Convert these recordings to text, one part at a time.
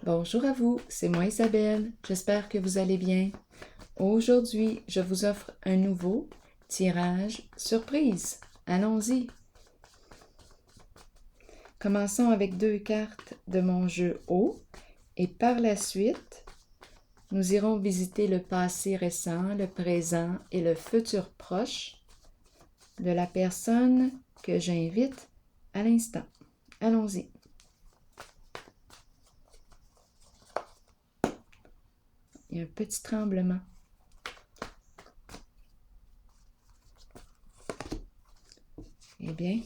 Bonjour à vous, c'est moi Isabelle, j'espère que vous allez bien. Aujourd'hui, je vous offre un nouveau tirage surprise. Allons-y. Commençons avec 2 cartes de mon jeu haut et par la suite, nous irons visiter le passé récent, le présent et le futur proche de la personne que j'invite à l'instant. Allons-y. Il y a un petit tremblement. Eh bien,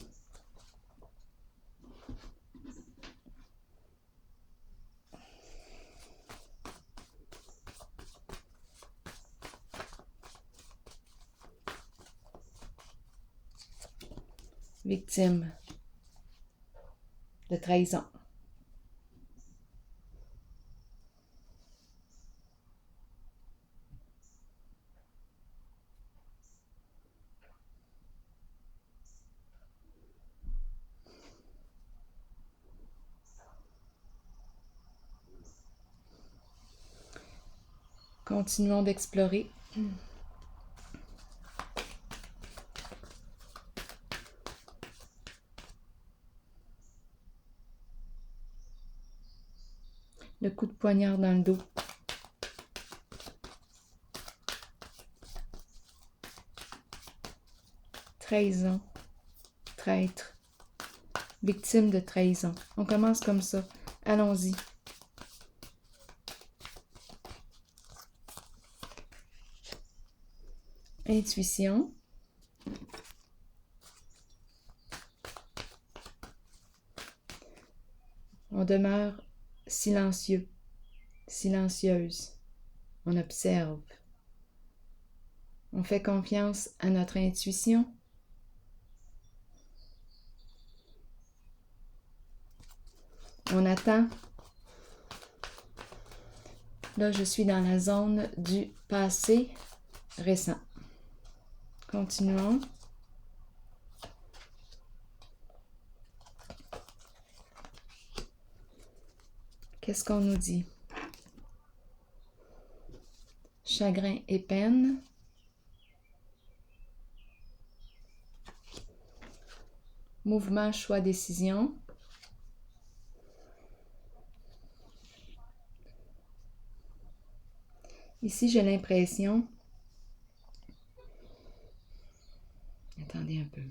victime de trahison. Continuons d'explorer. Le coup de poignard dans le dos. Trahison. Traître. Victime de trahison. On commence comme ça. Allons-y. Intuition. On demeure silencieux, silencieuse. On observe. On fait confiance à notre intuition. On attend. Là, je suis dans la zone du passé récent. Continuons. Qu'est-ce qu'on nous dit? Chagrin et peine. Mouvement, choix, décision. Ici, j'ai l'impression... Attendez un peu.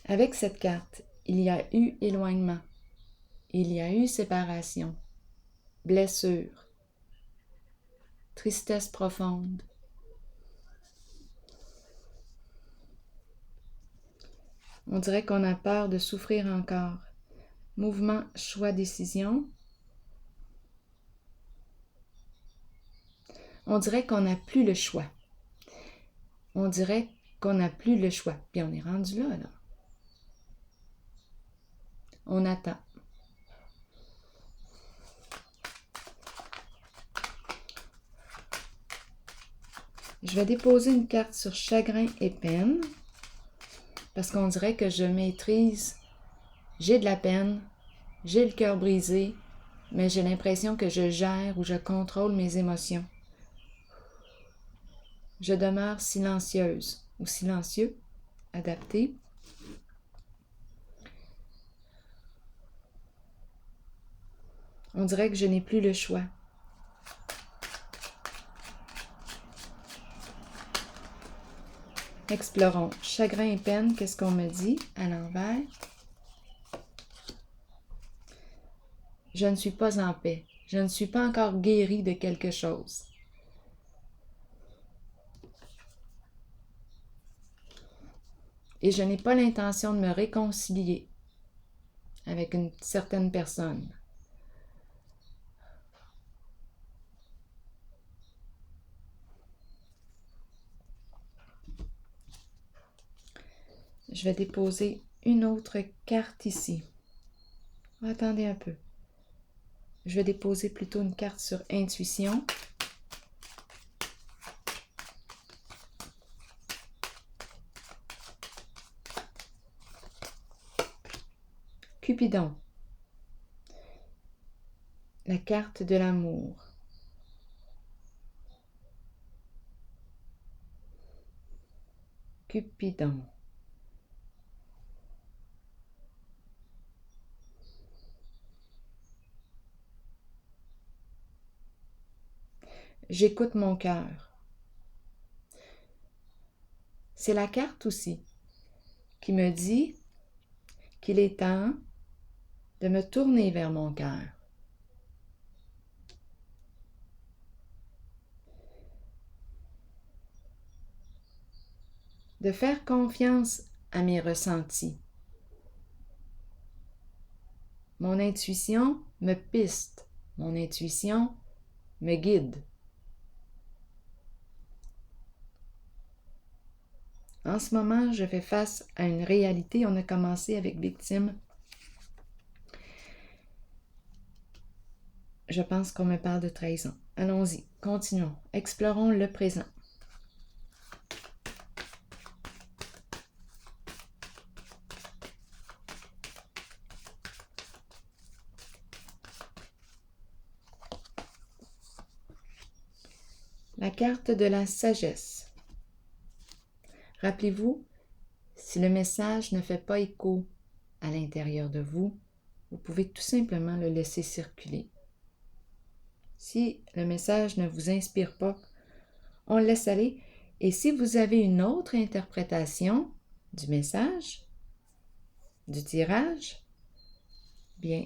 Avec cette carte, il y a eu éloignement. Il y a eu séparation, blessure, tristesse profonde. On dirait qu'on a peur de souffrir encore. Mouvement, choix, décision. On dirait qu'on n'a plus le choix. On dirait qu'on n'a plus le choix. Puis on est rendu là. On attend. Je vais déposer une carte sur chagrin et peine parce qu'on dirait que je maîtrise. J'ai de la peine, j'ai le cœur brisé, mais j'ai l'impression que je gère ou je contrôle mes émotions. Je demeure silencieuse ou silencieux, adapté. On dirait que je n'ai plus le choix. Explorons. Chagrin et peine, qu'est-ce qu'on me dit à l'envers? Je ne suis pas en paix. Je ne suis pas encore guérie de quelque chose. Et je n'ai pas l'intention de me réconcilier avec une certaine personne. Je vais déposer une autre carte ici. Attendez un peu. Je vais déposer plutôt une carte sur intuition. Cupidon, la carte de l'amour. Cupidon. J'écoute mon cœur. C'est la carte aussi qui me dit qu'il est temps de me tourner vers mon cœur. De faire confiance à mes ressentis. Mon intuition me piste, mon intuition me guide. En ce moment, je fais face à une réalité. On a commencé avec victime. Je pense qu'on me parle de trahison. Allons-y, continuons. Explorons le présent. La carte de la sagesse. Rappelez-vous, si le message ne fait pas écho à l'intérieur de vous, vous pouvez tout simplement le laisser circuler. Si le message ne vous inspire pas, on le laisse aller. Et si vous avez une autre interprétation du message, du tirage, bien,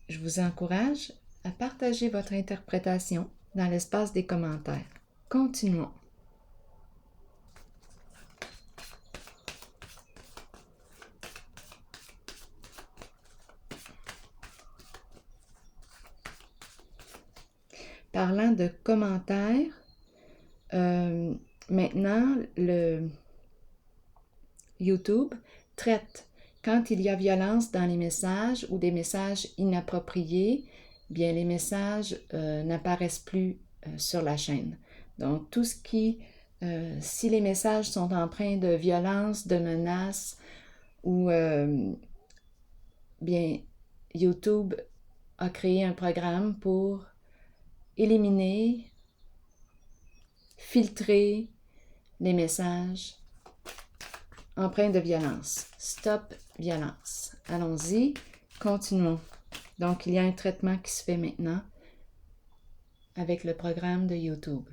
je vous encourage à partager votre interprétation dans l'espace des commentaires. Continuons. Parlant de commentaires, maintenant, le YouTube traite quand il y a violence dans les messages ou des messages inappropriés, bien les messages n'apparaissent plus sur la chaîne. Donc, tout ce qui, si les messages sont empreints de violence, de menaces, ou bien YouTube a créé un programme pour éliminer, filtrer les messages empreints de violence. Stop violence. Allons-y, continuons. Donc, il y a un traitement qui se fait maintenant avec le programme de YouTube.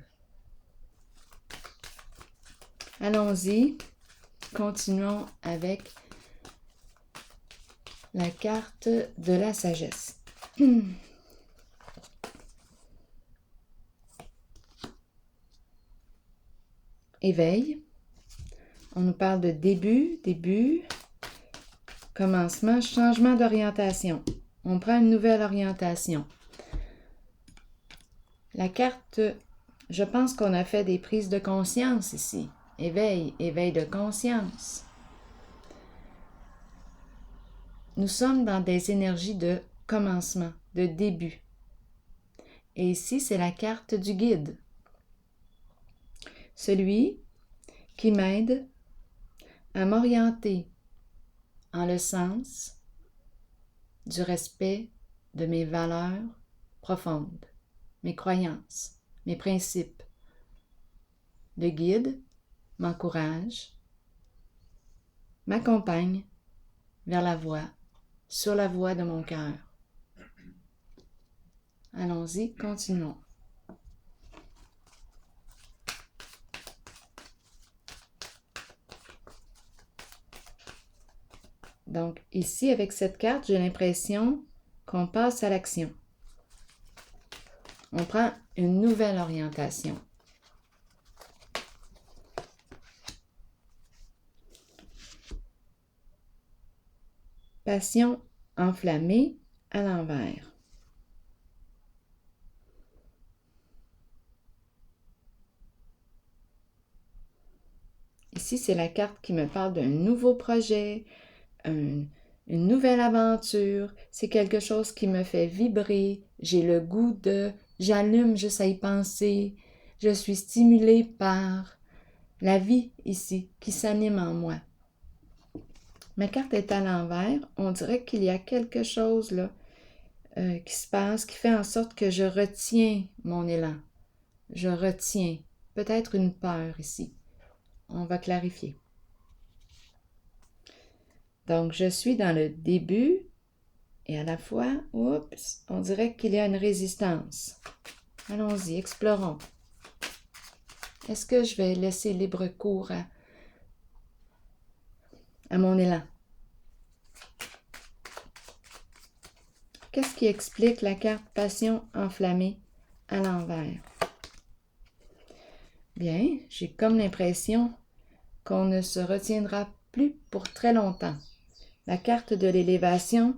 Allons-y, continuons avec la carte de la sagesse. Éveil. On nous parle de début, commencement, changement d'orientation. On prend une nouvelle orientation. La carte, je pense qu'on a fait des prises de conscience ici. Éveil, éveil de conscience. Nous sommes dans des énergies de commencement, de début. Et ici, c'est la carte du guide. Celui qui m'aide à m'orienter en le sens du respect de mes valeurs profondes, mes croyances, mes principes. Le guide m'encourage, m'accompagne vers la voie, sur la voie de mon cœur. Allons-y, continuons. Donc, ici, avec cette carte, j'ai l'impression qu'on passe à l'action. On prend une nouvelle orientation. Passion enflammée à l'envers. Ici, c'est la carte qui me parle d'un nouveau projet, une nouvelle aventure. C'est quelque chose qui me fait vibrer. J'ai le goût de... J'allume juste à y penser. Je suis stimulée par la vie ici qui s'anime en moi. Ma carte est à l'envers. On dirait qu'il y a quelque chose là qui se passe, qui fait en sorte que je retiens mon élan. Je retiens. Peut-être une peur ici. On va clarifier. Donc, je suis dans le début et à la fois, oups, on dirait qu'il y a une résistance. Allons-y, explorons. Est-ce que je vais laisser libre cours à mon élan? Qu'est-ce qui explique la carte passion enflammée à l'envers? Bien, j'ai comme l'impression qu'on ne se retiendra plus pour très longtemps. La carte de l'élévation,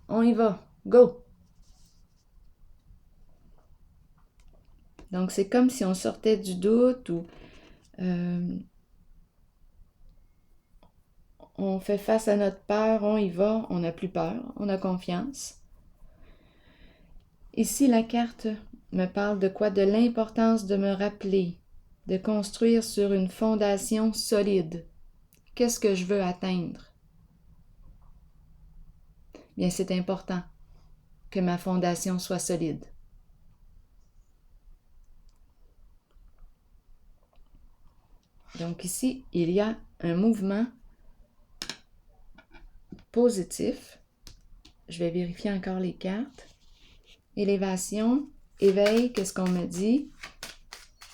on y va, go! Donc, c'est comme si on sortait du doute ou on fait face à notre peur, on y va, on n'a plus peur, on a confiance. Ici, la carte me parle de quoi? De l'importance de me rappeler, de construire sur une fondation solide. Qu'est-ce que je veux atteindre? Bien, c'est important que ma fondation soit solide. Donc ici, il y a un mouvement positif. Je vais vérifier encore les cartes. Élévation, éveil, qu'est-ce qu'on me dit?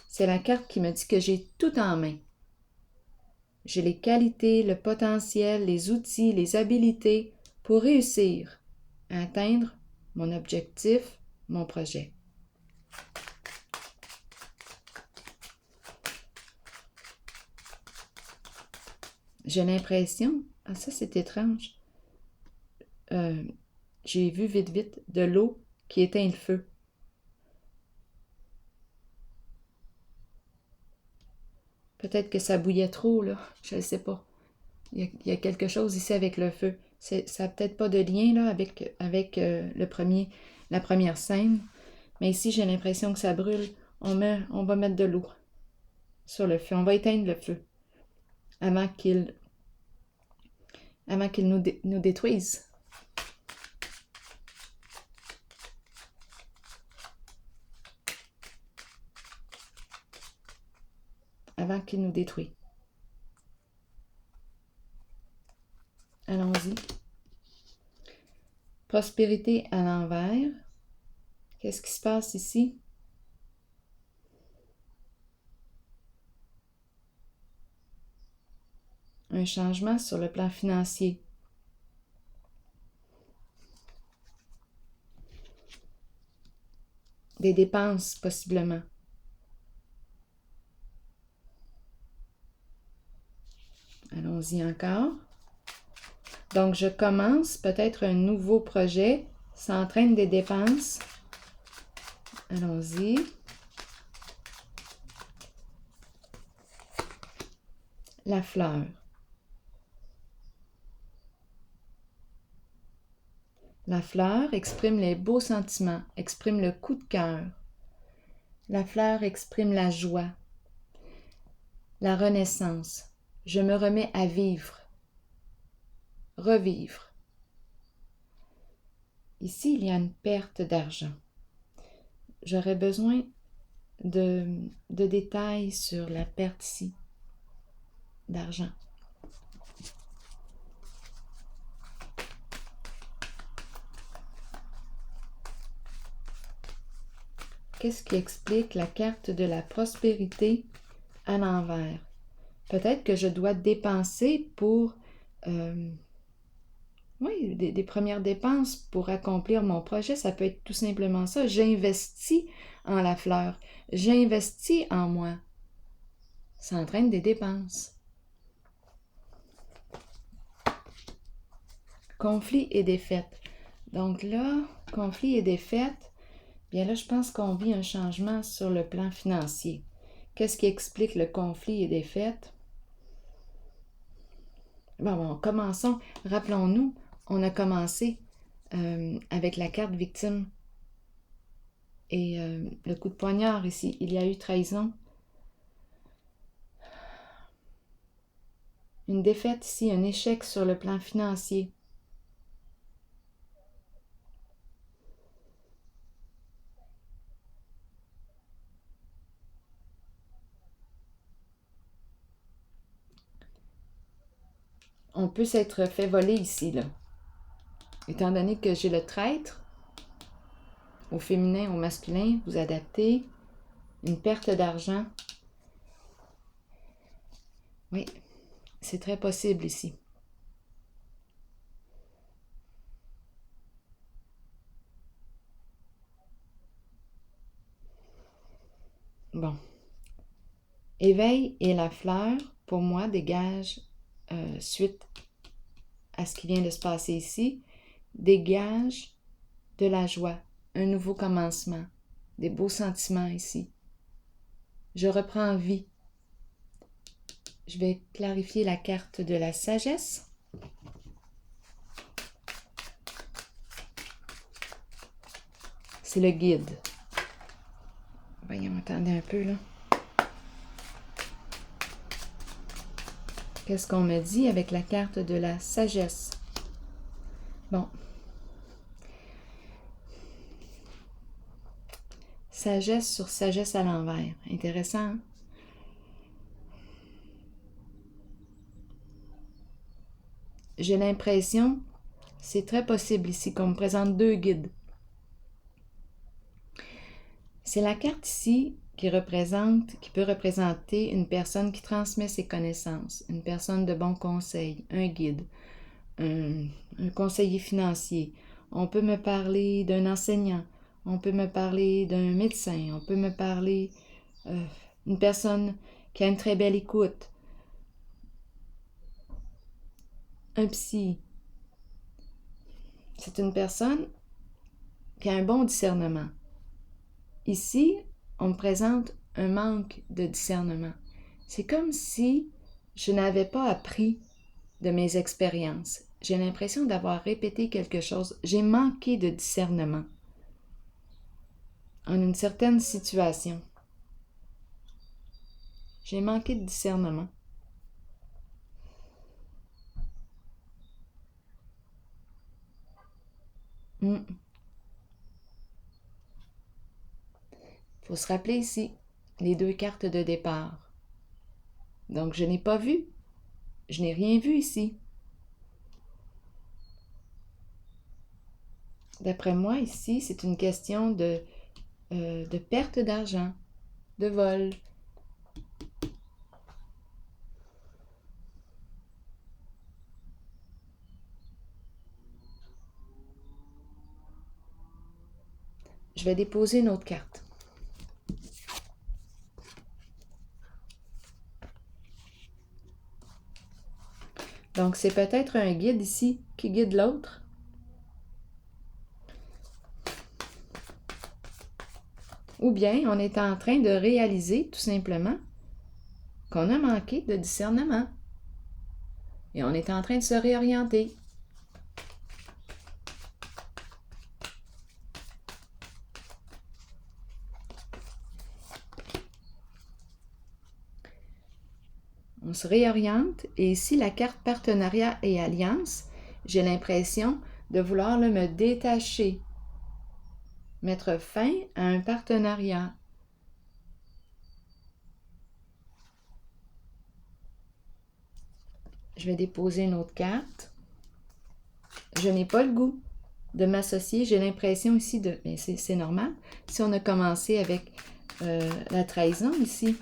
C'est la carte qui me dit que j'ai tout en main. J'ai les qualités, le potentiel, les outils, les habiletés pour réussir à atteindre mon objectif, mon projet. J'ai l'impression, ça c'est étrange, j'ai vu vite de l'eau qui éteint le feu. Peut-être que ça bouillait trop, là, je ne sais pas. Il y a quelque chose ici avec le feu. Ça n'a peut-être pas de lien là, avec la première scène, mais ici j'ai l'impression que ça brûle. On va mettre de l'eau sur le feu. On va éteindre le feu avant qu'il nous détruise. Avant qu'il nous détruise. Allons-y. Prospérité à l'envers. Qu'est-ce qui se passe ici? Un changement sur le plan financier. Des dépenses, possiblement. Allons-y encore. Donc, je commence peut-être un nouveau projet. Ça entraîne des dépenses. Allons-y. La fleur. La fleur exprime les beaux sentiments, exprime le coup de cœur. La fleur exprime la joie, la renaissance. Je me remets à vivre, revivre. Ici, il y a une perte d'argent. J'aurais besoin de détails sur la perte ici d'argent. Qu'est-ce qui explique la carte de la prospérité à l'envers? Peut-être que je dois dépenser pour des premières dépenses pour accomplir mon projet. Ça peut être tout simplement ça. J'investis en la fleur. J'investis en moi. Ça entraîne des dépenses. Conflit et défaite. Donc là, conflit et défaite, bien là, je pense qu'on vit un changement sur le plan financier. Qu'est-ce qui explique le conflit et défaite? Bon, commençons. Rappelons-nous, on a commencé avec la carte victime et le coup de poignard ici. Il y a eu trahison. Une défaite ici, un échec sur le plan financier. On peut s'être fait voler ici, là. Étant donné que j'ai le traître, au féminin, au masculin, vous adaptez, une perte d'argent. Oui, c'est très possible ici. Bon. Éveil et la fleur, pour moi, dégage, suite à ce qui vient de se passer ici, dégage de la joie, un nouveau commencement, des beaux sentiments ici. Je reprends vie. Je vais clarifier la carte de la sagesse. C'est le guide. Voyons, attendez un peu là. Qu'est-ce qu'on me dit avec la carte de la sagesse? Bon. Sagesse sur sagesse à l'envers. Intéressant, hein? J'ai l'impression, c'est très possible ici, qu'on me présente deux guides. C'est la carte ici qui peut représenter une personne qui transmet ses connaissances, une personne de bon conseil, un guide, un conseiller financier. On peut me parler d'un enseignant, on peut me parler d'un médecin, on peut me parler d'une personne qui a une très belle écoute, un psy. C'est une personne qui a un bon discernement. Ici, on me présente un manque de discernement. C'est comme si je n'avais pas appris de mes expériences. J'ai l'impression d'avoir répété quelque chose. J'ai manqué de discernement en une certaine situation. J'ai manqué de discernement. Il faut se rappeler ici les deux cartes de départ. Donc, je n'ai pas vu. Je n'ai rien vu ici. D'après moi, ici, c'est une question de perte d'argent, de vol. Je vais déposer une autre carte. Donc, c'est peut-être un guide ici qui guide l'autre. Ou bien, on est en train de réaliser, tout simplement, qu'on a manqué de discernement. Et on est en train de se réorienter. On se réoriente et ici, la carte partenariat et alliance, j'ai l'impression de vouloir me détacher, mettre fin à un partenariat. Je vais déposer une autre carte. Je n'ai pas le goût de m'associer. J'ai l'impression ici de... Mais c'est normal. Si on a commencé avec la trahison ici.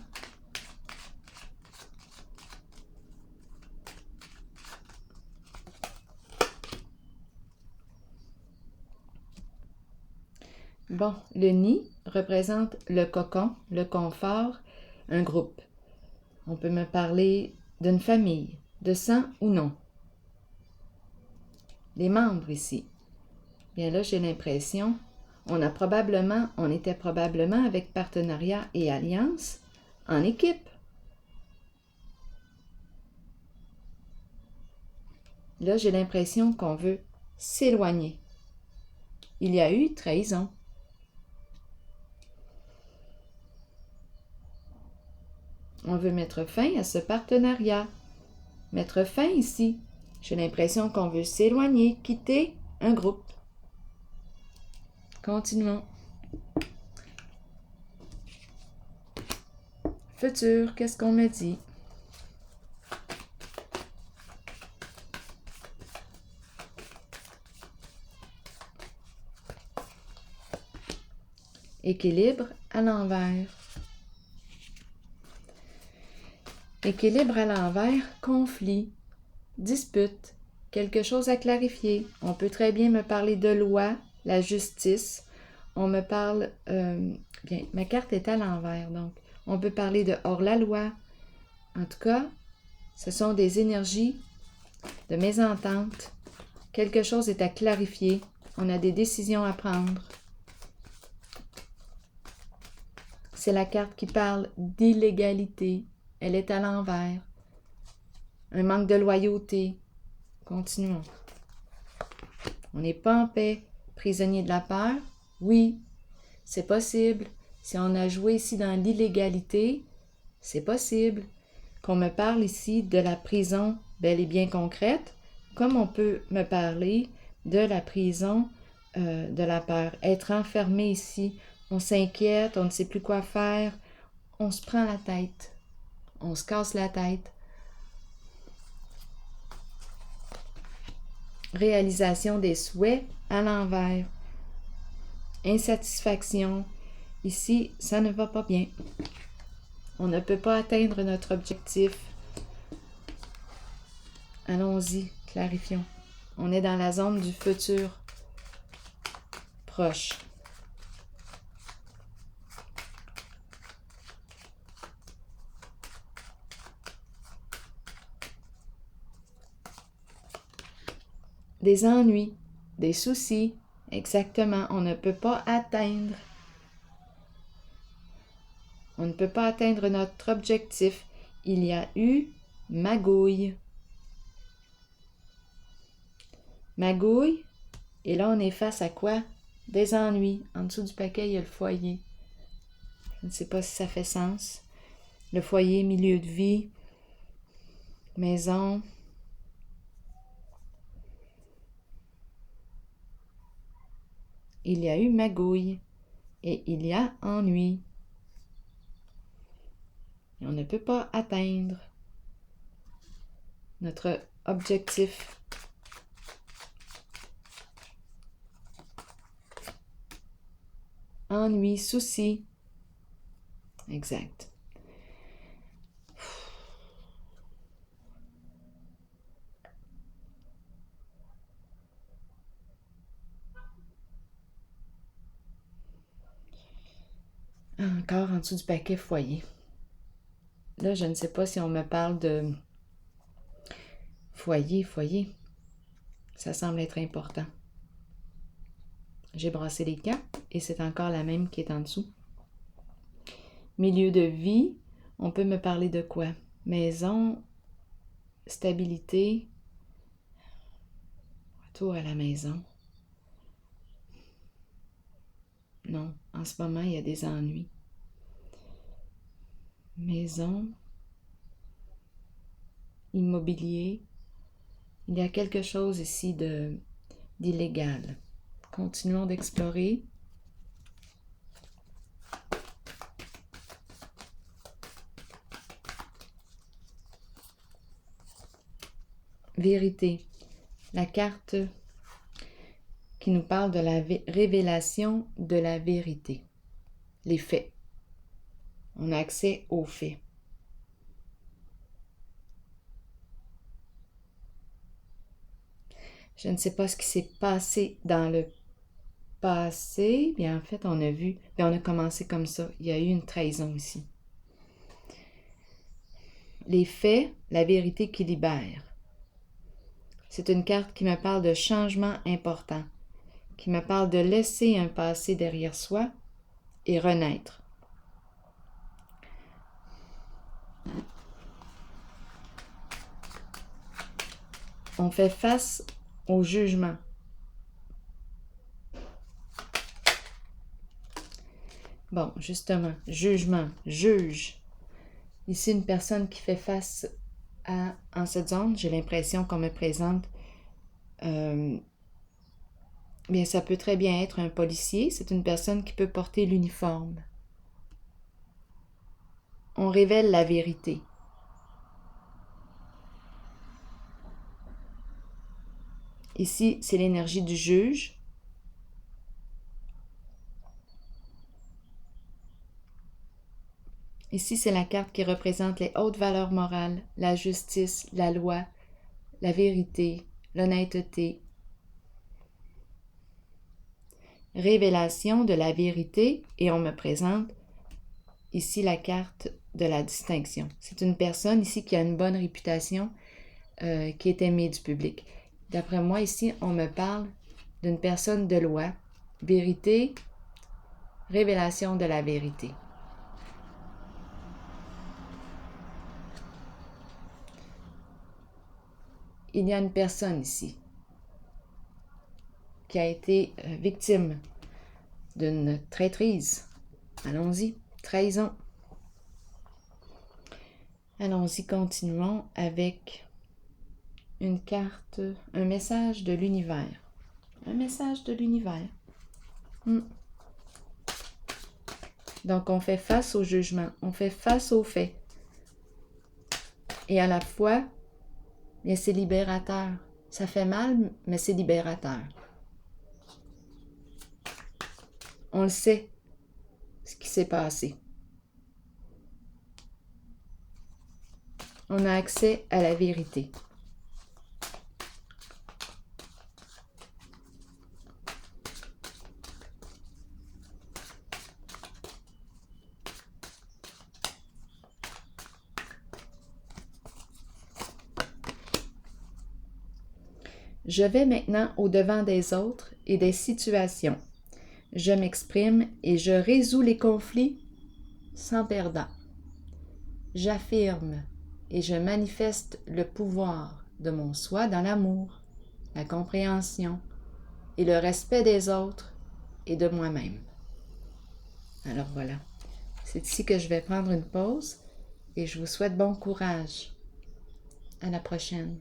Bon, le nid représente le cocon, le confort, un groupe. On peut me parler d'une famille, de sang ou non. Les membres ici. Bien là, j'ai l'impression, on était probablement avec partenariat et alliance en équipe. Là, j'ai l'impression qu'on veut s'éloigner. Il y a eu trahison. On veut mettre fin à ce partenariat. mettre fin ici. J'ai l'impression qu'on veut s'éloigner, quitter un groupe. Continuons. Futur, qu'est-ce qu'on me dit? Équilibre à l'envers. Équilibre à l'envers, conflit, dispute, quelque chose à clarifier. On peut très bien me parler de loi, la justice. On me parle... bien, ma carte est à l'envers, donc on peut parler de hors-la-loi. En tout cas, ce sont des énergies de mésentente. Quelque chose est à clarifier. On a des décisions à prendre. C'est la carte qui parle d'illégalité. Elle est à l'envers. Un manque de loyauté. Continuons. On n'est pas en paix. Prisonnier de la peur? Oui, c'est possible. Si on a joué ici dans l'illégalité, c'est possible. Qu'on me parle ici de la prison bel et bien concrète, comme on peut me parler de la prison de la peur. Être enfermé ici, on s'inquiète, on ne sait plus quoi faire, on se prend la tête, on se casse la tête. Réalisation des souhaits à l'envers. Insatisfaction. Ici, ça ne va pas bien. On ne peut pas atteindre notre objectif. Allons-y, clarifions. On est dans la zone du futur proche. Des ennuis, des soucis, exactement, on ne peut pas atteindre. On ne peut pas atteindre notre objectif. Il y a eu magouille. Magouille, et là on est face à quoi? Des ennuis. En dessous du paquet, il y a le foyer. Je ne sais pas si ça fait sens. Le foyer, milieu de vie, maison. Il y a eu magouille et il y a ennui. Et on ne peut pas atteindre notre objectif. Ennui, souci. Exact. Encore en dessous du paquet foyer. Là, je ne sais pas si on me parle de foyer. Ça semble être important. J'ai brassé les cartes et c'est encore la même qui est en dessous. Milieu de vie, on peut me parler de quoi? Maison, stabilité, retour à la maison. Non, en ce moment, il y a des ennuis. Maison, immobilier, il y a quelque chose ici d'illégal. Continuons d'explorer. Vérité, la carte qui nous parle de la révélation de la vérité. Les faits. On a accès aux faits. Je ne sais pas ce qui s'est passé dans le passé. Bien, en fait, on a vu, bien, on a commencé comme ça. Il y a eu une trahison ici. Les faits, la vérité qui libère. C'est une carte qui me parle de changement important, qui me parle de laisser un passé derrière soi et renaître. On fait face au jugement. Bon, justement, jugement, juge. Ici, une personne qui fait face en cette zone, j'ai l'impression qu'on me présente, bien, ça peut très bien être un policier, c'est une personne qui peut porter l'uniforme. On révèle la vérité. Ici, c'est l'énergie du juge. Ici, c'est la carte qui représente les hautes valeurs morales, la justice, la loi, la vérité, l'honnêteté. Révélation de la vérité, et on me présente ici la carte de la distinction. C'est une personne ici qui a une bonne réputation, qui est aimée du public. D'après moi, ici, on me parle d'une personne de loi, vérité, révélation de la vérité. Il y a une personne ici qui a été victime d'une traîtrise. Allons-y, trahison. Allons-y, continuons avec une carte, un message de l'univers. Un message de l'univers. Donc, on fait face au jugement, on fait face aux faits. Et à la fois, bien, c'est libérateur. Ça fait mal, mais c'est libérateur. On le sait, ce qui s'est passé. On a accès à la vérité. Je vais maintenant au-devant des autres et des situations. Je m'exprime et je résous les conflits sans perdant. J'affirme et je manifeste le pouvoir de mon soi dans l'amour, la compréhension et le respect des autres et de moi-même. Alors voilà, c'est ici que je vais prendre une pause et je vous souhaite bon courage. À la prochaine.